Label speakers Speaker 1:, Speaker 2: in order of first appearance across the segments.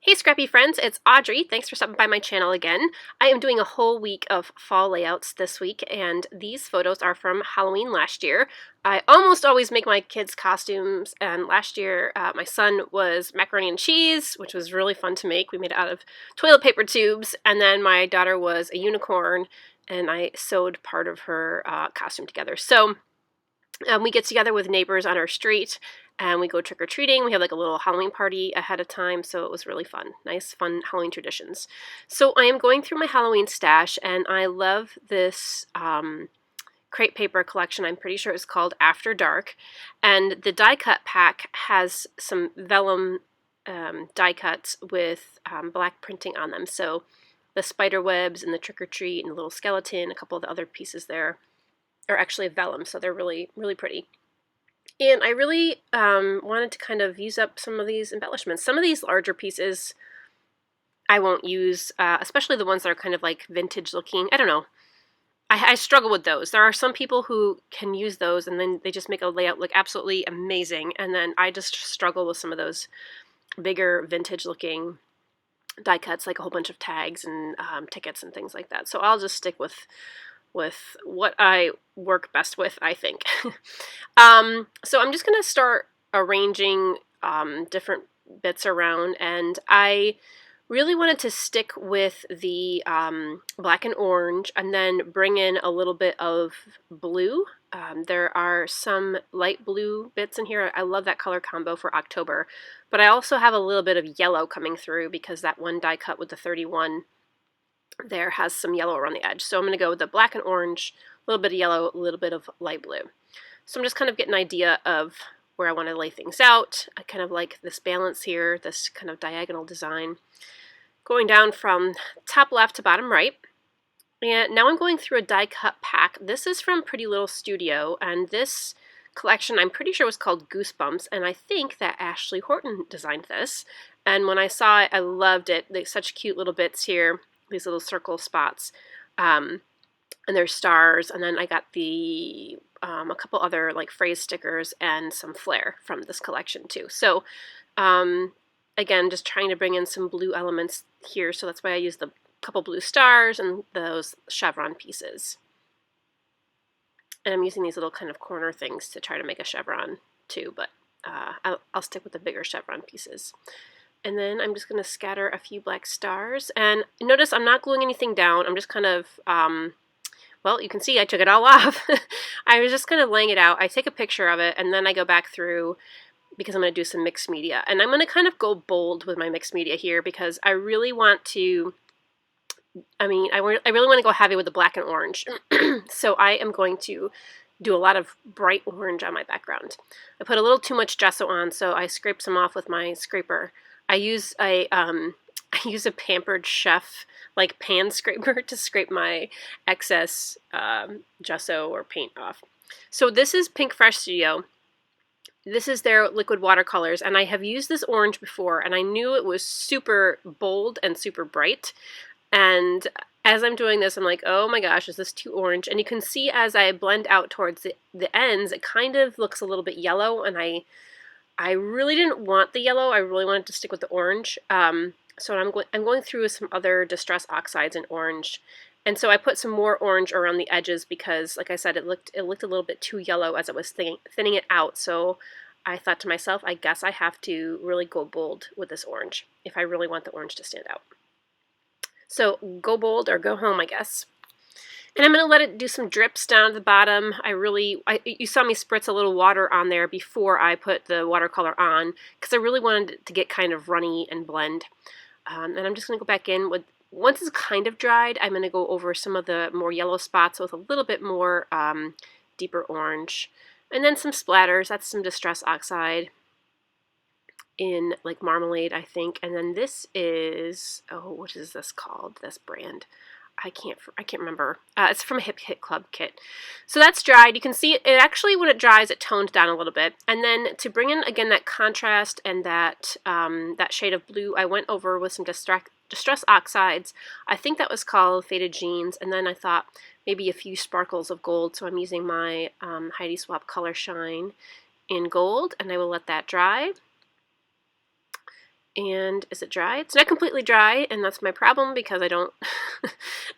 Speaker 1: Hey Scrappy friends, it's Audrey. Thanks for stopping by my channel again. I am doing a whole week of fall layouts this week, and these photos are from Halloween last year. I almost always make my kids' costumes, and last year my son was macaroni and cheese, which was really fun to make. We made it out of toilet paper tubes, and then my daughter was a unicorn, and I sewed part of her costume together. So we get together with neighbors on our street and we go trick-or-treating. We have like a little Halloween party ahead of time, so it was really fun. Nice, fun Halloween traditions. So I am going through my Halloween stash, and I love this crepe paper collection. I'm pretty sure it's called After Dark. And the die cut pack has some vellum die cuts with black printing on them. So the spider webs and the trick-or-treat and the little skeleton, a couple of the other pieces there are actually vellum, so they're really, really pretty. And I really wanted to kind of use up some of these embellishments. Some of these larger pieces I won't use, especially the ones that are kind of like vintage looking. I don't know. I struggle with those. There are some people who can use those and then they just make a layout look absolutely amazing. And then I just struggle with some of those bigger vintage looking die cuts, like a whole bunch of tags and tickets and things like that. So I'll just stick with what I work best with, I think. So I'm just going to start arranging different bits around, and I really wanted to stick with the black and orange and then bring in a little bit of blue. There are some light blue bits in here. I love that color combo for October, but I also have a little bit of yellow coming through because that one die cut with the 31 there has some yellow around the edge. So I'm going to go with the black and orange, a little bit of yellow, a little bit of light blue. So I'm just kind of getting an idea of where I want to lay things out. I kind of like this balance here, this kind of diagonal design, going down from top left to bottom right. And now I'm going through a die cut pack. This is from Pretty Little Studio, and this collection I'm pretty sure was called Goosebumps, and I think that Ashley Horton designed this. And when I saw it, I loved it. There's such cute little bits here, these little circle spots, and there's stars, and then I got the a couple other like phrase stickers and some flair from this collection too. So again, just trying to bring in some blue elements here, so that's why I used the couple blue stars and those chevron pieces. And I'm using these little kind of corner things to try to make a chevron too, but I'll stick with the bigger chevron pieces. And then I'm just going to scatter a few black stars. And notice I'm not gluing anything down. I'm just kind of, well, you can see I took it all off. I was just kind of laying it out. I take a picture of it, and then I go back through because I'm going to do some mixed media. And I'm going to kind of go bold with my mixed media here because I really want to, I really want to go heavy with the black and orange. So I am going to do a lot of bright orange on my background. I put a little too much gesso on, so I scrape some off with my scraper. I use a Pampered Chef like pan scraper to scrape my excess gesso or paint off. So this is Pink Fresh Studio. This is their liquid watercolors, and I have used this orange before, and I knew it was super bold and super bright. And as I'm doing this, I'm like, oh my gosh, is this too orange? And you can see as I blend out towards the ends, it kind of looks a little bit yellow, and I really didn't want the yellow. I really wanted to stick with the orange. So I'm going through some other Distress Oxides in orange. And so I put some more orange around the edges because, like I said, it looked a little bit too yellow as I was thinning it out. So I thought to myself, I guess I have to really go bold with this orange if I really want the orange to stand out. So go bold or go home, I guess. And I'm going to let it do some drips down at the bottom. You saw me spritz a little water on there before I put the watercolor on because I really wanted it to get kind of runny and blend. And I'm just going to go back in with, once it's kind of dried, I'm going to go over some of the more yellow spots with a little bit more deeper orange. And then some splatters. That's some Distress Oxide in like marmalade, I think. And then this is, oh, what is this called? This brand. I can't remember. It's from a Hip Hit Club kit. So that's dried. You can see it actually, when it dries, it toned down a little bit. And then to bring in again that contrast and that that shade of blue, I went over with some Distress Oxides. I think that was called Faded Jeans. And then I thought maybe a few sparkles of gold. So I'm using my Heidi Swapp Color Shine in gold, and I will let that dry. And is it dry? It's not completely dry, and that's my problem because I don't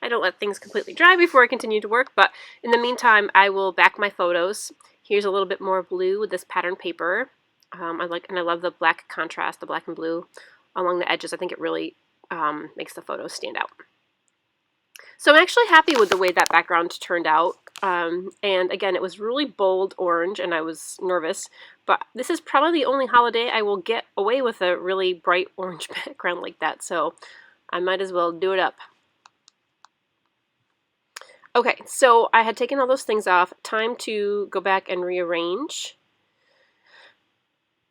Speaker 1: I don't let things completely dry before I continue to work. But in the meantime, I will back my photos. Here's a little bit more blue with this pattern paper. I love the black contrast, the black and blue along the edges. I think it really makes the photos stand out. So I'm actually happy with the way that background turned out. And again, it was really bold orange, and I was nervous. But this is probably the only holiday I will get away with a really bright orange background like that. So I might as well do it up. Okay, so I had taken all those things off. Time to go back and rearrange.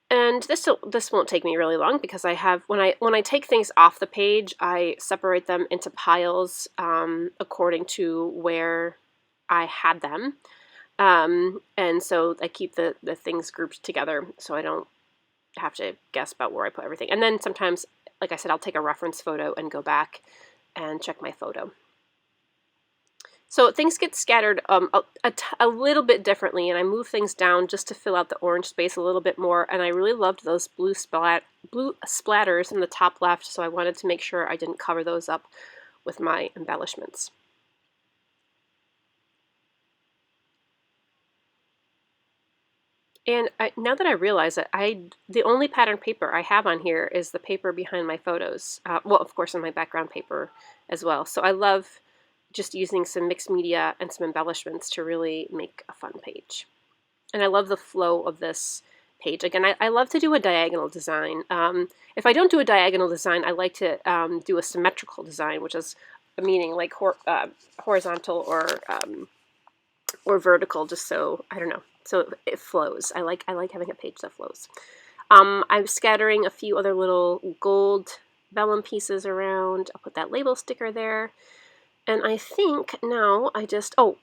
Speaker 1: And this won't take me really long because I have when I take things off the page, I separate them into piles according to where I had them, and so I keep the things grouped together so I don't have to guess about where I put everything. And then sometimes, like I said, I'll take a reference photo and go back and check my photo. So things get scattered a little bit differently, and I move things down just to fill out the orange space a little bit more. And I really loved those blue splatters in the top left, so I wanted to make sure I didn't cover those up with my embellishments. And now that I realize it, the only pattern paper I have on here is the paper behind my photos. Well, of course, on my background paper as well. So I love just using some mixed media and some embellishments to really make a fun page. And I love the flow of this page. Again, I love to do a diagonal design. If I don't do a diagonal design, I like to do a symmetrical design, which is meaning like horizontal or vertical, just so, I don't know, so it flows. I like having a page that flows. I'm scattering a few other little gold vellum pieces around. I'll put that label sticker there. And I think now I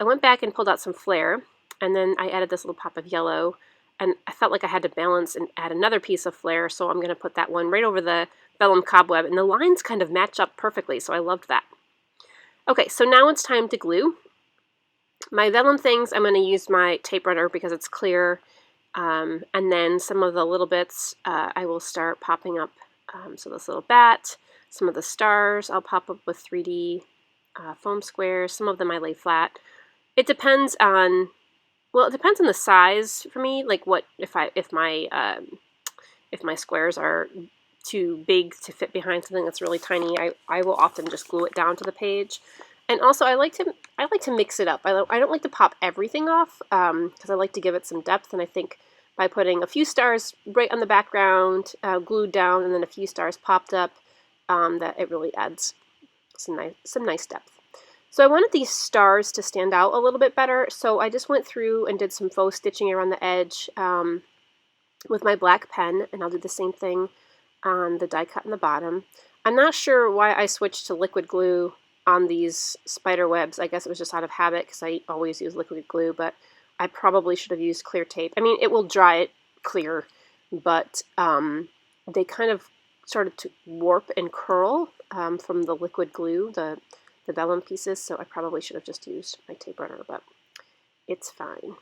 Speaker 1: went back and pulled out some flare, and then I added this little pop of yellow, and I felt like I had to balance and add another piece of flare, so I'm going to put that one right over the vellum cobweb, and the lines kind of match up perfectly, so I loved that. Okay, so now it's time to glue. My vellum things, I'm going to use my tape runner because it's clear, and then some of the little bits I will start popping up. So this little bat, some of the stars I'll pop up with 3D foam squares. Some of them I lay flat. It depends on, well, it depends on the size for me. Like if my squares are too big to fit behind something that's really tiny, I will often just glue it down to the page. And also I like to mix it up. I don't like to pop everything off because I like to give it some depth. And I think by putting a few stars right on the background, glued down, and then a few stars popped up, that it really adds some nice depth. So I wanted these stars to stand out a little bit better, so I just went through and did some faux stitching around the edge with my black pen, and I'll do the same thing on the die cut in the bottom. I'm not sure why I switched to liquid glue on these spider webs. I guess it was just out of habit because I always use liquid glue, but I probably should have used clear tape. I mean, it will dry it clear, but they kind of started to warp and curl from the liquid glue, the vellum pieces, so I probably should have just used my tape runner, but it's fine.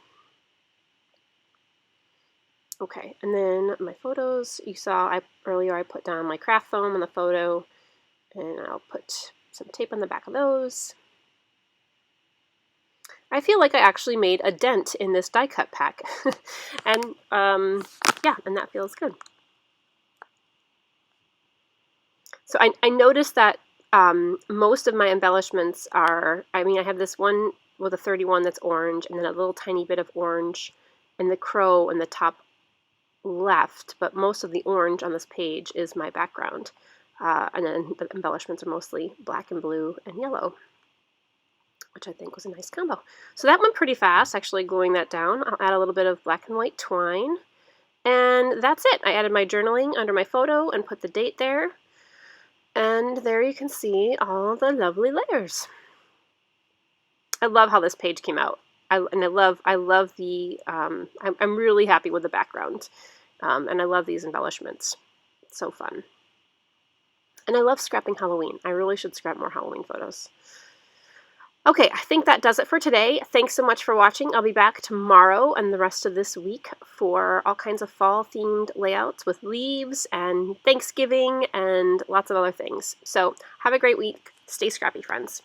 Speaker 1: Okay, and then my photos, you saw earlier I put down my craft foam on the photo, and I'll put some tape on the back of those. I feel like I actually made a dent in this die cut pack, and yeah, and that feels good. So I noticed that most of my embellishments are, I have this one with a 31 that's orange, and then a little tiny bit of orange in the crow in the top left, but most of the orange on this page is my background. And then the embellishments are mostly black and blue and yellow, which I think was a nice combo. So that went pretty fast, actually gluing that down. I'll add a little bit of black and white twine, and that's it. I added my journaling under my photo and put the date there. And there you can see all the lovely layers. I love how this page came out. I love the, I'm really happy with the background. And I love these embellishments. It's so fun. And I love scrapping Halloween. I really should scrap more Halloween photos. Okay, I think that does it for today. Thanks so much for watching. I'll be back tomorrow and the rest of this week for all kinds of fall-themed layouts with leaves and Thanksgiving and lots of other things. So have a great week. Stay scrappy, friends.